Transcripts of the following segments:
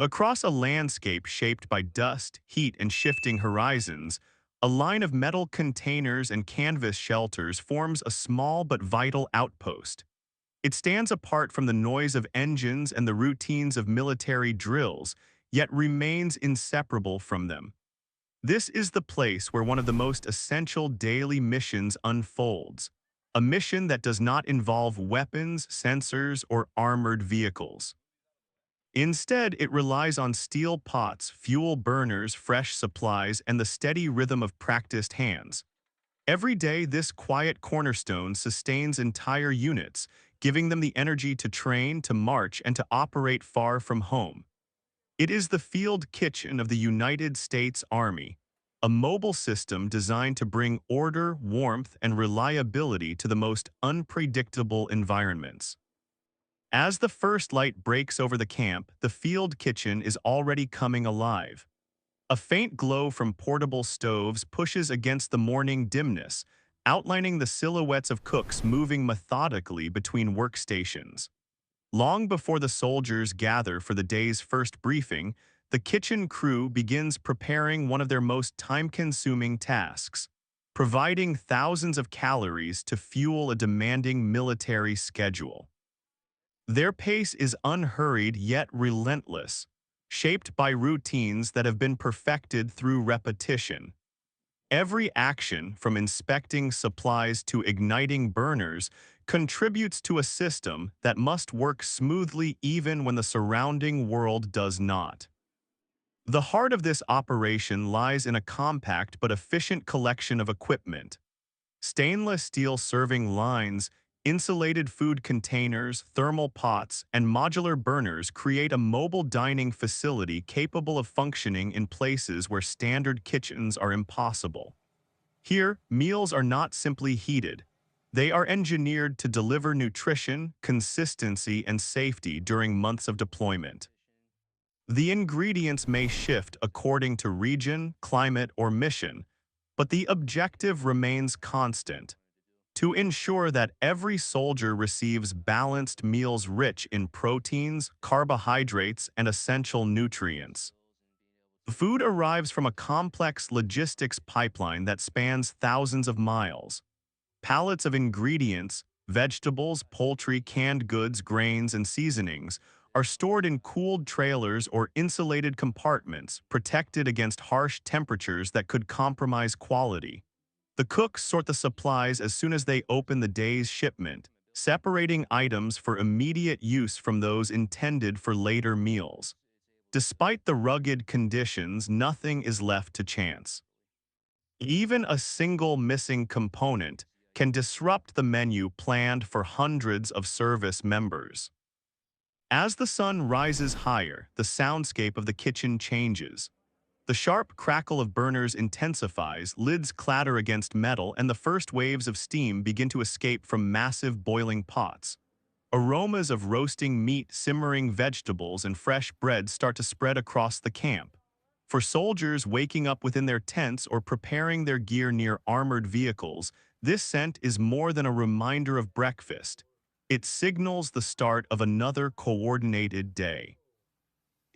Across a landscape shaped by dust, heat, and shifting horizons, a line of metal containers and canvas shelters forms a small but vital outpost. It stands apart from the noise of engines and the routines of military drills, yet remains inseparable from them. This is the place where one of the most essential daily missions unfolds, a mission that does not involve weapons, sensors, or armored vehicles. Instead, it relies on steel pots, fuel burners, fresh supplies, and the steady rhythm of practiced hands. Every day, this quiet cornerstone sustains entire units, giving them the energy to train, to march, and to operate far from home. It is the field kitchen of the United States Army, a mobile system designed to bring order, warmth, and reliability to the most unpredictable environments. As the first light breaks over the camp, the field kitchen is already coming alive. A faint glow from portable stoves pushes against the morning dimness, outlining the silhouettes of cooks moving methodically between workstations. Long before the soldiers gather for the day's first briefing, the kitchen crew begins preparing one of their most time-consuming tasks, providing thousands of calories to fuel a demanding military schedule. Their pace is unhurried yet relentless, shaped by routines that have been perfected through repetition. Every action, from inspecting supplies to igniting burners, contributes to a system that must work smoothly even when the surrounding world does not. The heart of this operation lies in a compact but efficient collection of equipment. Stainless steel serving lines, insulated food containers, thermal pots, and modular burners create a mobile dining facility capable of functioning in places where standard kitchens are impossible. Here, meals are not simply heated. They are engineered to deliver nutrition, consistency, and safety during months of deployment. The ingredients may shift according to region, climate, or mission, but the objective remains constant: to ensure that every soldier receives balanced meals rich in proteins, carbohydrates, and essential nutrients. Food arrives from a complex logistics pipeline that spans thousands of miles. Pallets of ingredients, vegetables, poultry, canned goods, grains, and seasonings are stored in cooled trailers or insulated compartments, protected against harsh temperatures that could compromise quality. The cooks sort the supplies as soon as they open the day's shipment, separating items for immediate use from those intended for later meals. Despite the rugged conditions, nothing is left to chance. Even a single missing component can disrupt the menu planned for hundreds of service members. As the sun rises higher, the soundscape of the kitchen changes. The sharp crackle of burners intensifies, lids clatter against metal, and the first waves of steam begin to escape from massive boiling pots. Aromas of roasting meat, simmering vegetables, and fresh bread start to spread across the camp. For soldiers waking up within their tents or preparing their gear near armored vehicles, this scent is more than a reminder of breakfast. It signals the start of another coordinated day.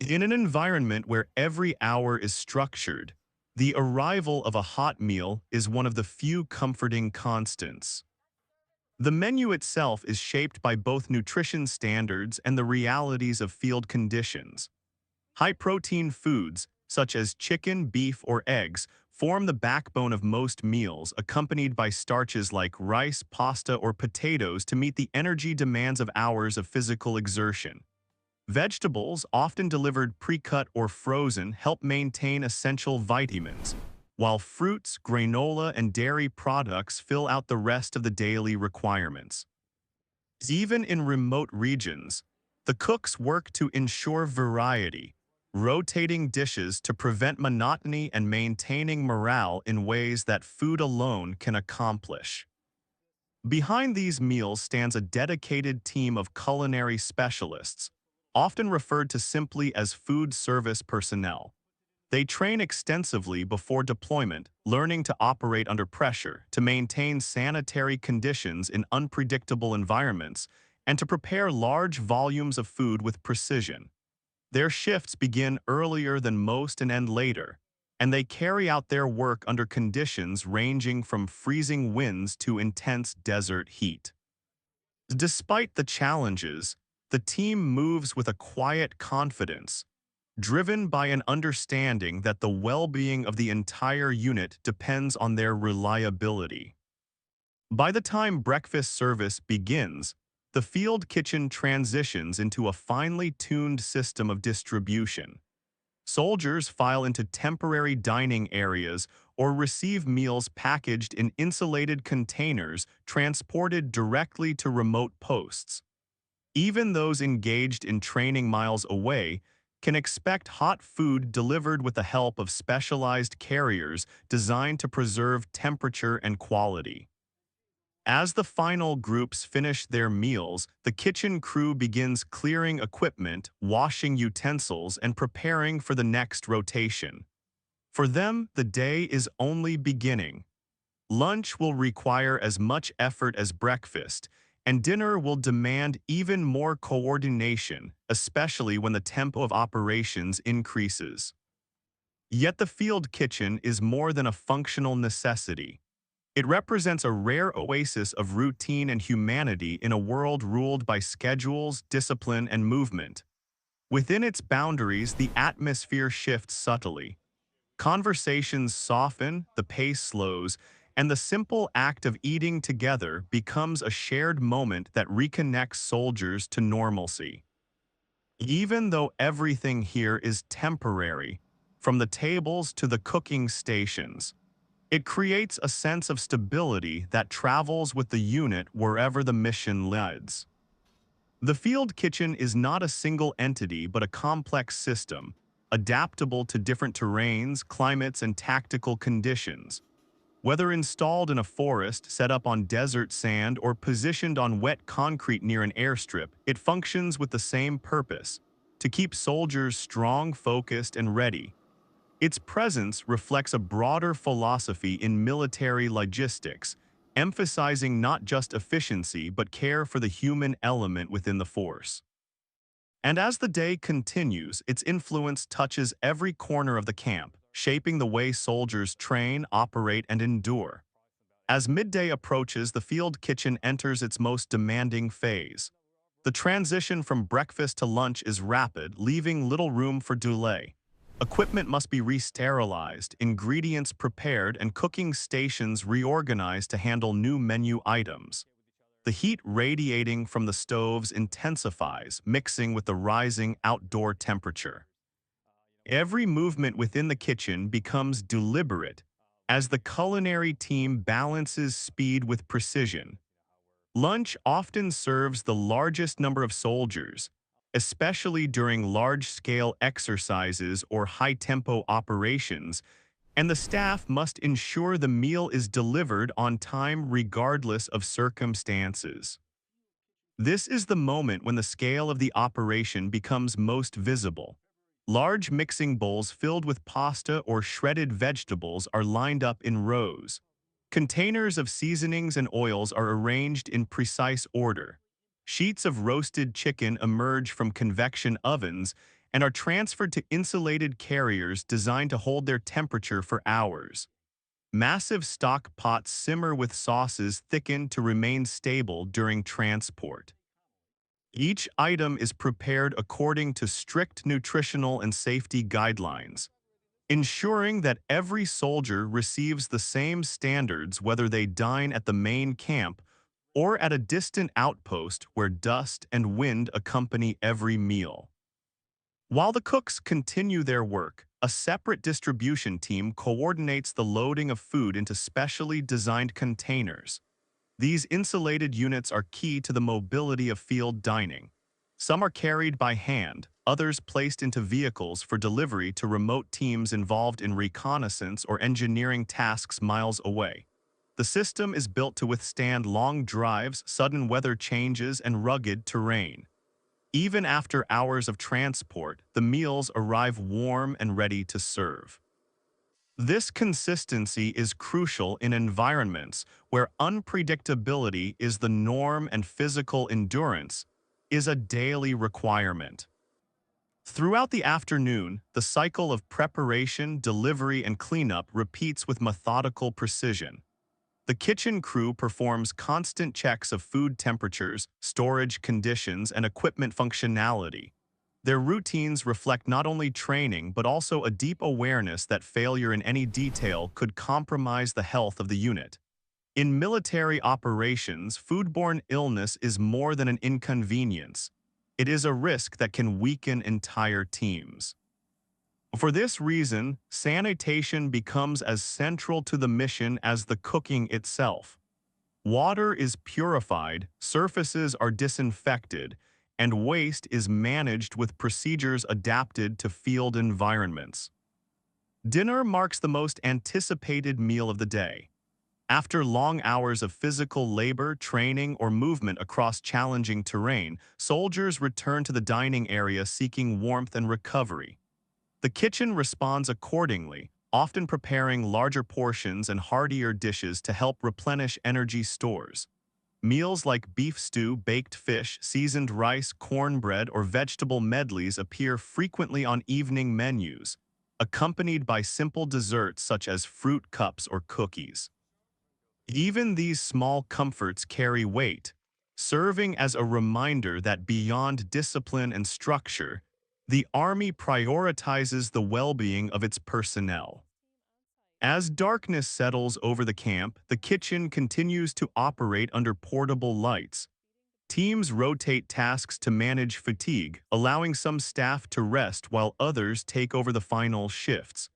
In an environment where every hour is structured, the arrival of a hot meal is one of the few comforting constants. The menu itself is shaped by both nutrition standards and the realities of field conditions. High-protein foods, such as chicken, beef, or eggs, form the backbone of most meals, accompanied by starches like rice, pasta, or potatoes to meet the energy demands of hours of physical exertion. Vegetables, often delivered pre-cut or frozen, help maintain essential vitamins, while fruits, granola, and dairy products fill out the rest of the daily requirements. Even in remote regions, the cooks work to ensure variety, rotating dishes to prevent monotony and maintaining morale in ways that food alone can accomplish. Behind these meals stands a dedicated team of culinary specialists, often referred to simply as food service personnel. They train extensively before deployment, learning to operate under pressure, to maintain sanitary conditions in unpredictable environments, and to prepare large volumes of food with precision. Their shifts begin earlier than most and end later, and they carry out their work under conditions ranging from freezing winds to intense desert heat. Despite the challenges, the team moves with a quiet confidence, driven by an understanding that the well-being of the entire unit depends on their reliability. By the time breakfast service begins, the field kitchen transitions into a finely tuned system of distribution. Soldiers file into temporary dining areas or receive meals packaged in insulated containers transported directly to remote posts. Even those engaged in training miles away can expect hot food delivered with the help of specialized carriers designed to preserve temperature and quality. As the final groups finish their meals, the kitchen crew begins clearing equipment, washing utensils, and preparing for the next rotation. For them, the day is only beginning. Lunch will require as much effort as breakfast, and dinner will demand even more coordination, especially when the tempo of operations increases. Yet the field kitchen is more than a functional necessity. It represents a rare oasis of routine and humanity in a world ruled by schedules, discipline, and movement. Within its boundaries, the atmosphere shifts subtly. Conversations soften, the pace slows, and the simple act of eating together becomes a shared moment that reconnects soldiers to normalcy. Even though everything here is temporary, from the tables to the cooking stations, it creates a sense of stability that travels with the unit wherever the mission leads. The field kitchen is not a single entity but a complex system, adaptable to different terrains, climates, and tactical conditions. Whether installed in a forest, set up on desert sand, or positioned on wet concrete near an airstrip, it functions with the same purpose: to keep soldiers strong, focused, and ready. Its presence reflects a broader philosophy in military logistics, emphasizing not just efficiency but care for the human element within the force. And as the day continues, its influence touches every corner of the camp, shaping the way soldiers train, operate, and endure. As midday approaches, the field kitchen enters its most demanding phase. The transition from breakfast to lunch is rapid, leaving little room for delay. Equipment must be re-sterilized, ingredients prepared, and cooking stations reorganized to handle new menu items. The heat radiating from the stoves intensifies, mixing with the rising outdoor temperature. Every movement within the kitchen becomes deliberate as the culinary team balances speed with precision. Lunch often serves the largest number of soldiers, especially during large-scale exercises or high-tempo operations, and the staff must ensure the meal is delivered on time regardless of circumstances. This is the moment when the scale of the operation becomes most visible. Large mixing bowls filled with pasta or shredded vegetables are lined up in rows. Containers of seasonings and oils are arranged in precise order. Sheets of roasted chicken emerge from convection ovens and are transferred to insulated carriers designed to hold their temperature for hours. Massive stock pots simmer with sauces thickened to remain stable during transport. Each item is prepared according to strict nutritional and safety guidelines, ensuring that every soldier receives the same standards whether they dine at the main camp or at a distant outpost where dust and wind accompany every meal. While the cooks continue their work, a separate distribution team coordinates the loading of food into specially designed containers. These insulated units are key to the mobility of field dining. Some are carried by hand, others placed into vehicles for delivery to remote teams involved in reconnaissance or engineering tasks miles away. The system is built to withstand long drives, sudden weather changes, and rugged terrain. Even after hours of transport, the meals arrive warm and ready to serve. This consistency is crucial in environments where unpredictability is the norm and physical endurance is a daily requirement. Throughout the afternoon, the cycle of preparation, delivery, and cleanup repeats with methodical precision. The kitchen crew performs constant checks of food temperatures, storage conditions, and equipment functionality. Their routines reflect not only training but also a deep awareness that failure in any detail could compromise the health of the unit. In military operations, foodborne illness is more than an inconvenience. It is a risk that can weaken entire teams. For this reason, sanitation becomes as central to the mission as the cooking itself. Water is purified, surfaces are disinfected, and waste is managed with procedures adapted to field environments. Dinner marks the most anticipated meal of the day. After long hours of physical labor, training, or movement across challenging terrain, soldiers return to the dining area seeking warmth and recovery. The kitchen responds accordingly, often preparing larger portions and heartier dishes to help replenish energy stores. Meals like beef stew, baked fish, seasoned rice, cornbread, or vegetable medleys appear frequently on evening menus, accompanied by simple desserts such as fruit cups or cookies. Even these small comforts carry weight, serving as a reminder that beyond discipline and structure, the Army prioritizes the well-being of its personnel. As darkness settles over the camp, the kitchen continues to operate under portable lights. Teams rotate tasks to manage fatigue, allowing some staff to rest while others take over the final shifts.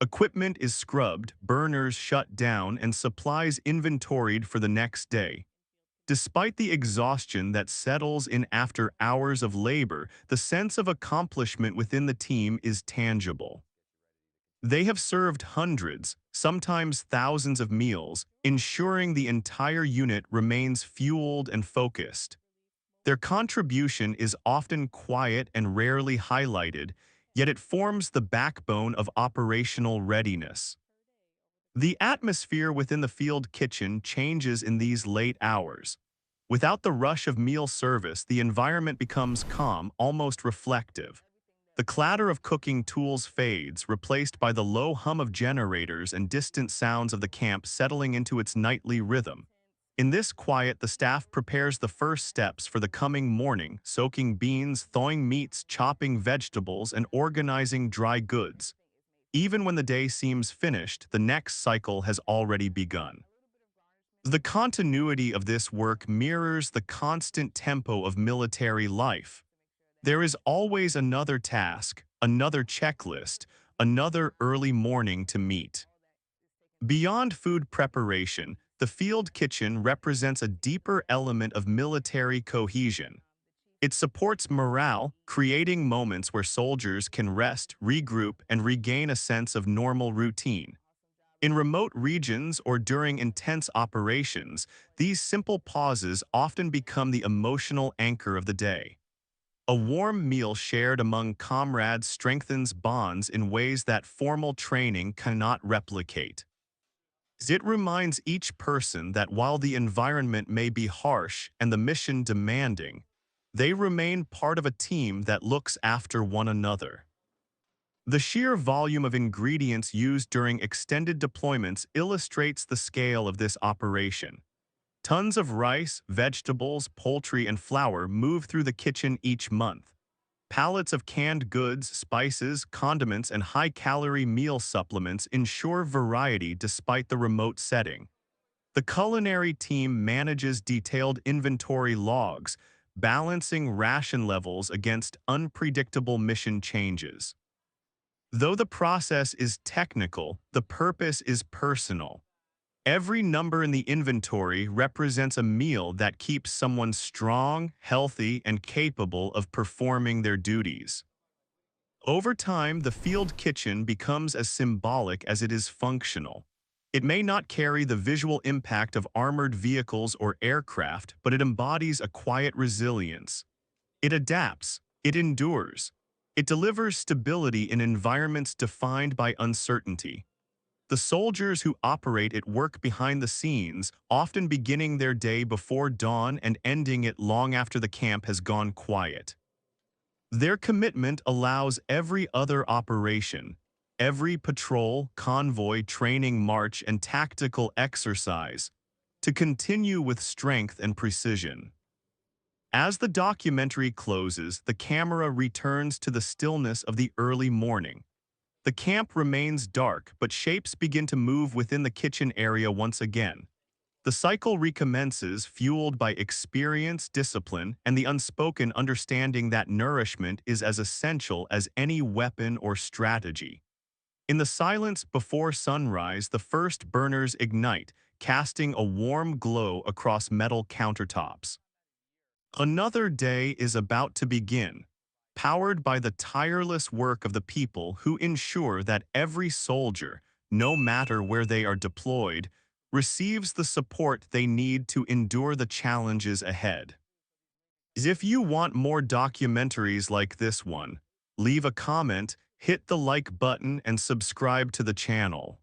Equipment is scrubbed, burners shut down, and supplies inventoried for the next day. Despite the exhaustion that settles in after hours of labor, the sense of accomplishment within the team is tangible. They have served hundreds, sometimes thousands of meals, ensuring the entire unit remains fueled and focused. Their contribution is often quiet and rarely highlighted, yet it forms the backbone of operational readiness. The atmosphere within the field kitchen changes in these late hours. Without the rush of meal service, the environment becomes calm, almost reflective. The clatter of cooking tools fades, replaced by the low hum of generators and distant sounds of the camp settling into its nightly rhythm. In this quiet, the staff prepares the first steps for the coming morning, soaking beans, thawing meats, chopping vegetables, and organizing dry goods. Even when the day seems finished, the next cycle has already begun. The continuity of this work mirrors the constant tempo of military life. There is always another task, another checklist, another early morning to meet. Beyond food preparation, the field kitchen represents a deeper element of military cohesion. It supports morale, creating moments where soldiers can rest, regroup, and regain a sense of normal routine. In remote regions or during intense operations, these simple pauses often become the emotional anchor of the day. A warm meal shared among comrades strengthens bonds in ways that formal training cannot replicate. It reminds each person that while the environment may be harsh and the mission demanding, they remain part of a team that looks after one another. The sheer volume of ingredients used during extended deployments illustrates the scale of this operation. Tons of rice, vegetables, poultry, and flour move through the kitchen each month. Pallets of canned goods, spices, condiments, and high-calorie meal supplements ensure variety despite the remote setting. The culinary team manages detailed inventory logs, balancing ration levels against unpredictable mission changes. Though the process is technical, the purpose is personal. Every number in the inventory represents a meal that keeps someone strong, healthy, and capable of performing their duties. Over time, the field kitchen becomes as symbolic as it is functional. It may not carry the visual impact of armored vehicles or aircraft, but it embodies a quiet resilience. It adapts, it endures, it delivers stability in environments defined by uncertainty. The soldiers who operate it work behind the scenes, often beginning their day before dawn and ending it long after the camp has gone quiet. Their commitment allows every other operation, every patrol, convoy, training march, and tactical exercise to continue with strength and precision. As the documentary closes, the camera returns to the stillness of the early morning. The camp remains dark, but shapes begin to move within the kitchen area once again. The cycle recommences, fueled by experience, discipline, and the unspoken understanding that nourishment is as essential as any weapon or strategy. In the silence before sunrise, the first burners ignite, casting a warm glow across metal countertops. Another day is about to begin, powered by the tireless work of the people who ensure that every soldier, no matter where they are deployed, receives the support they need to endure the challenges ahead. If you want more documentaries like this one, leave a comment, hit the like button, and subscribe to the channel.